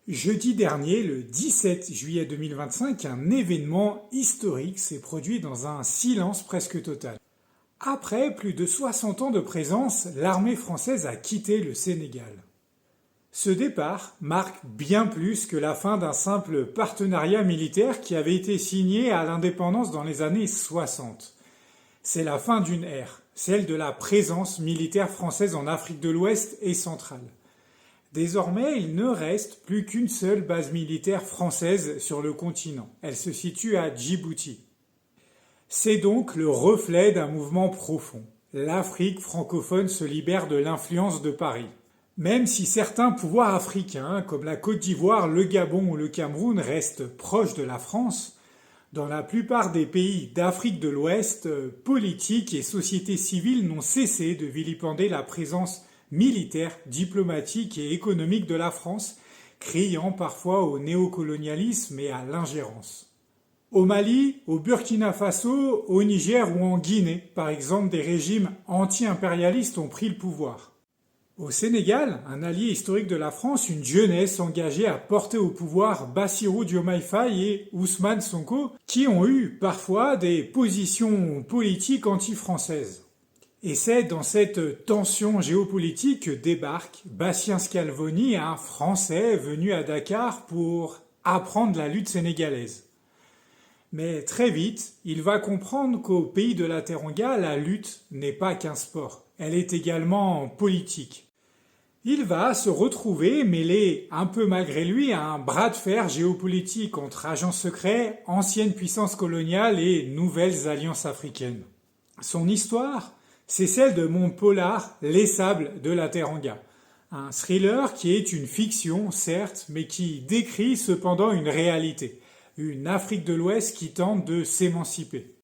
Jeudi dernier, le 17 juillet 2025, un événement historique s'est produit dans un silence presque total. Après plus de 60 ans de présence, l'armée française a quitté le Sénégal. Ce départ marque bien plus que la fin d'un simple partenariat militaire qui avait été signé à l'indépendance dans les années 60. C'est la fin d'une ère, celle de la présence militaire française en Afrique de l'Ouest et centrale. Désormais, il ne reste plus qu'une seule base militaire française sur le continent. Elle se situe à Djibouti. C'est donc le reflet d'un mouvement profond. L'Afrique francophone se libère de l'influence de Paris. Même si certains pouvoirs africains, comme la Côte d'Ivoire, le Gabon ou le Cameroun, restent proches de la France, dans la plupart des pays d'Afrique de l'Ouest, politiques et sociétés civiles n'ont cessé de vilipender la présence militaire, diplomatique et économique de la France, criant parfois au néocolonialisme et à l'ingérence. Au Mali, au Burkina Faso, au Niger ou en Guinée, par exemple, des régimes anti-impérialistes ont pris le pouvoir. Au Sénégal, un allié historique de la France, une jeunesse engagée à porter au pouvoir Bassirou Diomaye Faye et Ousmane Sonko, qui ont eu parfois des positions politiques anti-françaises. Et c'est dans cette tension géopolitique que débarque Bastien Scalvoni, un Français venu à Dakar pour apprendre la lutte sénégalaise. Mais très vite, il va comprendre qu'au pays de la Teranga, la lutte n'est pas qu'un sport, elle est également politique. Il va se retrouver mêlé, un peu malgré lui, à un bras de fer géopolitique entre agents secrets, anciennes puissances coloniales et nouvelles alliances africaines. Son histoire, c'est celle de mon polar Les Sables de la Teranga. Un thriller qui est une fiction, certes, mais qui décrit cependant une réalité. Une Afrique de l'Ouest qui tente de s'émanciper.